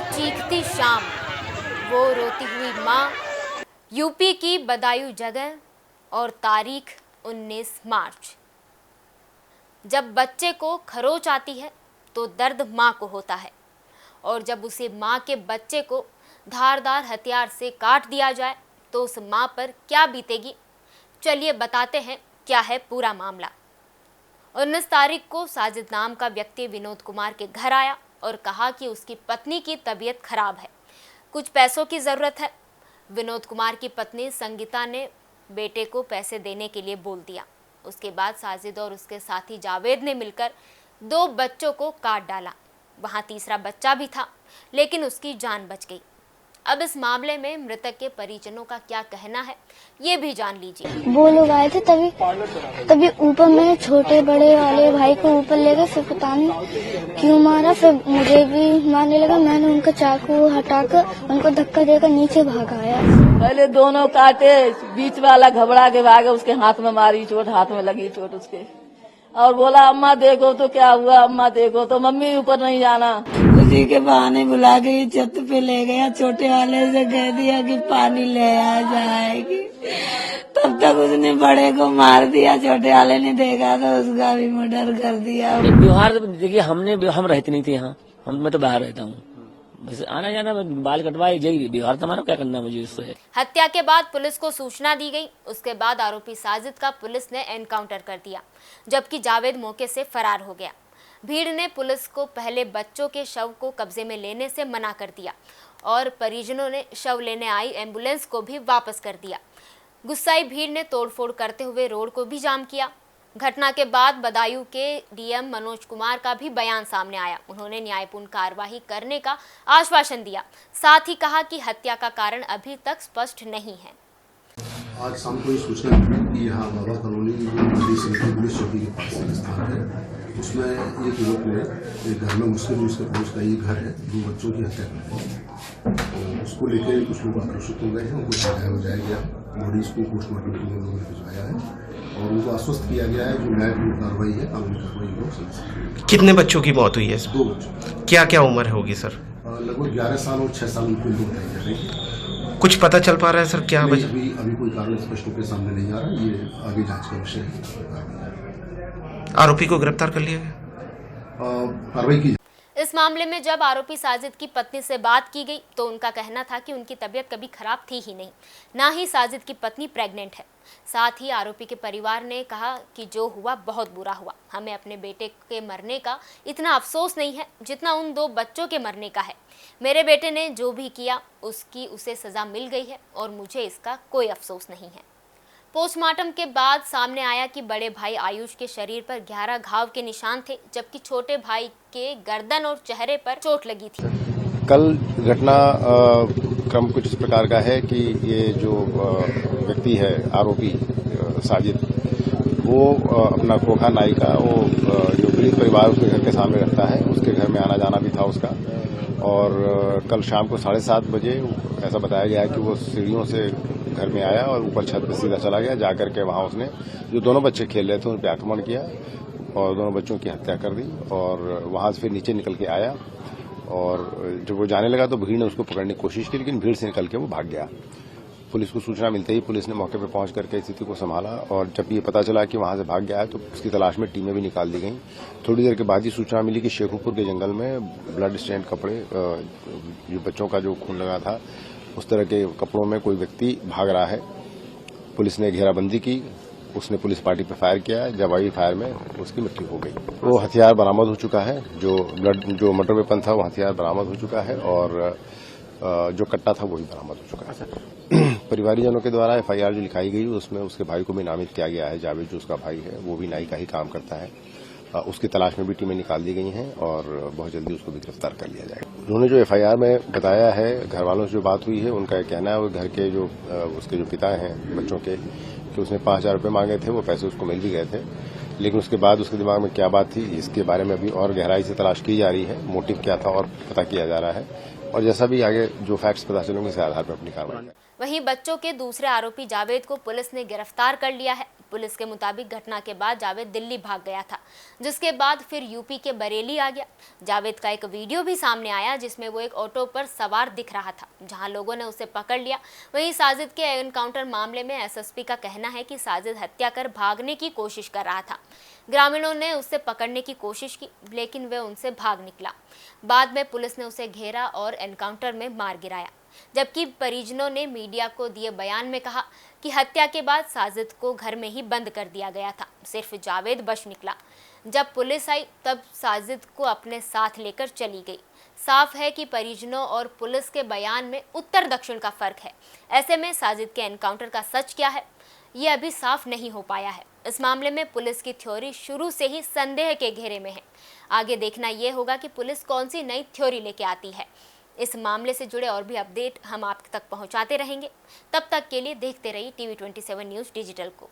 चीखती शाम, वो रोती हुई माँ, यूपी की बदायूं जगह और तारीख 19 मार्च। जब बच्चे को खरोच आती है तो दर्द माँ को होता है, और जब उसे माँ के बच्चे को धारदार हथियार से काट दिया जाए तो उस माँ पर क्या बीतेगी। चलिए बताते हैं क्या है पूरा मामला। 19 तारीख को साजिद नाम का व्यक्ति विनोद कुमार के घर आया और कहा कि उसकी पत्नी की तबीयत खराब है, कुछ पैसों की ज़रूरत है। विनोद कुमार की पत्नी संगीता ने बेटे को पैसे देने के लिए बोल दिया। उसके बाद साजिद और उसके साथी जावेद ने मिलकर 2 बच्चों को काट डाला। वहां तीसरा बच्चा भी था, लेकिन उसकी जान बच गई। अब इस मामले में मृतक के परिजनों का क्या कहना है, ये भी जान लीजिए। वो लोग आए थे तभी ऊपर में छोटे बड़े वाले भाई को ऊपर ले गए, फिर पता नहीं क्यों मारा, फिर मुझे भी मारने लगा। मैंने उनका चाकू हटाकर उनको धक्का देकर नीचे भागाया। पहले दोनों काटे, बीच वाला घबरा के भागे, उसके हाथ में मारी चोट, हाथ में लगी चोट उसके, और बोला अम्मा देखो तो क्या हुआ, अम्मा देखो तो मम्मी ऊपर नहीं जाना। उसी के बहाने बुला के छत पे ले गया, छोटे वाले से कह दिया कि पानी ले आ जाएगी। तब तक उसने बड़े को मार दिया, छोटे वाले ने देखा तो उसका भी मर्डर कर दिया। बिहार देखिए हम रहते नहीं थे यहाँ, मैं तो बाहर रहता हूँ, बस आना जाना, बाल कटवाए यही बिहार, तुम्हारा क्या करना मुझे उससे। हत्या के बाद पुलिस को सूचना दी गई। उसके बाद आरोपी साजिद का पुलिस ने एनकाउंटर कर दिया, जबकि जावेद मौके से फरार हो गया। भीड़ ने पुलिस को पहले बच्चों के शव को कब्जे में लेने से मना कर दिया और परिजनों ने शव लेने आई एम्बुलेंस को भी वापस कर दिया। गुस्साई भीड़ ने तोड़फोड़ करते हुए रोड को भी जाम किया। घटना के बाद बदायूं के डीएम मनोज कुमार का भी बयान सामने आया। उन्होंने न्यायपूर्ण कार्रवाई करने का आश्वासन दिया, साथ ही कहा कि हत्या का कारण अभी तक स्पष्ट नहीं है। आज शाम को ये सूचना मिली कि यहाँ बाबा कॉलोनी पुलिस चौकी के पास एक स्थान है, उसमें एक युवक ने एक घर में मुस्लिम उसके पड़ोस का ये घर है, 2 बच्चों की हत्या कर दी। तो उसको लेकर कुछ लोग आक्रोशित हो गए हैं, उनको सजाया हो जाएगा, बॉडीज को पोस्टमार्टम के लिए लोगों ने भिजवाया है और उनको आश्वस्त किया गया है जो न्यायपूर्ण कार्रवाई है, कानूनी कार्रवाई लोग समझ। कितने बच्चों की मौत हुई है? 2 बच्चों। क्या क्या उम्र होगी सर? लगभग 11 साल और 6 साल उनको बताई जा रही है। कुछ पता चल पा रहा है सर क्या वजह? अभी कोई कारण स्पष्ट रूप से सामने नहीं आ रहा, ये आगे जांच का विषय है। आरोपी को गिरफ्तार कर लिया गया, कार्रवाई की। इस मामले में जब आरोपी साजिद की पत्नी से बात की गई तो उनका कहना था कि उनकी तबीयत कभी खराब थी ही नहीं, ना ही साजिद की पत्नी प्रेग्नेंट है। साथ ही आरोपी के परिवार ने कहा कि जो हुआ बहुत बुरा हुआ, हमें अपने बेटे के मरने का इतना अफसोस नहीं है जितना उन 2 बच्चों के मरने का है। मेरे बेटे ने जो भी किया उसकी उसे सजा मिल गई है और मुझे इसका कोई अफसोस नहीं है। पोस्टमार्टम के बाद सामने आया कि बड़े भाई आयुष के शरीर पर 11 घाव के निशान थे, जबकि छोटे भाई के गर्दन और चेहरे पर चोट लगी थी। कल घटना क्रम कुछ इस प्रकार का है कि ये जो व्यक्ति है आरोपी साजिद, वो अपना खोखा नाई का वो जो पीड़ित परिवार उसके घर के सामने रखता है, उसके घर में आना जाना भी था उसका। और कल शाम को 7:30 बजे ऐसा बताया गया है कि वो सीढ़ियों से घर में आया और ऊपर छत पे सीधा चला गया। जाकर के वहां उसने जो दोनों बच्चे खेल रहे थे उन पर आक्रमण किया और दोनों बच्चों की हत्या कर दी। और वहां से फिर नीचे निकल के आया और जब वो जाने लगा तो भीड़ ने उसको पकड़ने की कोशिश की, लेकिन भीड़ से निकल के वो भाग गया। पुलिस को सूचना मिलते ही पुलिस ने मौके पर पहुंच करके स्थिति को संभाला और जब ये पता चला कि वहां से भाग गया है तो उसकी तलाश में टीमें भी निकाल दी गई। थोड़ी देर के बाद ही सूचना मिली कि शेखुपुर के जंगल में ब्लड स्टेन कपड़े, जो बच्चों का जो खून लगा था उस तरह के कपड़ों में कोई व्यक्ति भाग रहा है। पुलिस ने घेराबंदी की, उसने पुलिस पार्टी पर फायर किया, जवाबी फायर में उसकी मृत्यु हो गई। वो हथियार बरामद हो चुका है, जो मर्डर वेपन था वो हथियार बरामद हो चुका है और जो कट्टा था वो भी बरामद हो चुका है। परिवारजनों के द्वारा एफआईआर जो लिखाई गई उसमें उसके भाई को भी नामित किया गया है। जावेद जो उसका भाई है वो भी नाई का ही काम करता है, उसकी तलाश में भी टीमें निकाल दी गई हैं और बहुत जल्दी उसको भी गिरफ्तार कर लिया जाएगा। उन्होंने जो एफआईआर में बताया है, घर वालों से जो बात हुई है उनका कहना है वो घर के जो उसके जो पिता हैं बच्चों के, कि उसने 5,000 रुपये मांगे थे, वो पैसे उसको मिल भी गए थे, लेकिन उसके बाद उसके दिमाग में क्या बात थी इसके बारे में अभी और गहराई से तलाश की जा रही है। मोटिव क्या था और पता किया जा रहा है और जैसा भी आगे जो फैक्ट्स पता चलेंगे उसके आधार पर अपनी कार्रवाई। वहीं बच्चों के दूसरे आरोपी जावेद को पुलिस ने गिरफ्तार कर लिया है। पुलिस के मुताबिक घटना के बाद जावेद दिल्ली भाग गया था, जिसके बाद फिर यूपी के बरेली आ गया। जावेद का एक वीडियो भी सामने आया जिसमें वो एक ऑटो पर सवार दिख रहा था, जहां लोगों ने उसे पकड़ लिया। वहीं साजिद के एनकाउंटर मामले में एसएसपी का कहना है कि साजिद हत्या कर भागने की कोशिश कर रहा था। ग्रामीणों ने उसे पकड़ने की कोशिश की, लेकिन वह उनसे भाग निकला। बाद में पुलिस ने उसे घेरा और एनकाउंटर में मार गिराया, जबकि परिजनों ने मीडिया को दिए बयान में कहा कि हत्या के बाद साजिद को घर में ही बंद कर दिया गया था, सिर्फ जावेद बच निकला। जब पुलिस आई तब साजिद को अपने साथ लेकर चली गई। साफ है कि परिजनों और पुलिस के बयान में उत्तर दक्षिण का फर्क है। ऐसे में साजिद के एनकाउंटर का सच क्या है, ये अभी साफ नहीं हो पाया है। इस मामले में पुलिस की थ्योरी शुरू से ही संदेह के घेरे में है। आगे देखना यह होगा कि पुलिस कौन सी नई थ्योरी लेके आती है। इस मामले से जुड़े और भी अपडेट हम आप तक पहुंचाते रहेंगे। तब तक के लिए देखते रहिए TV 27 न्यूज़ डिजिटल को।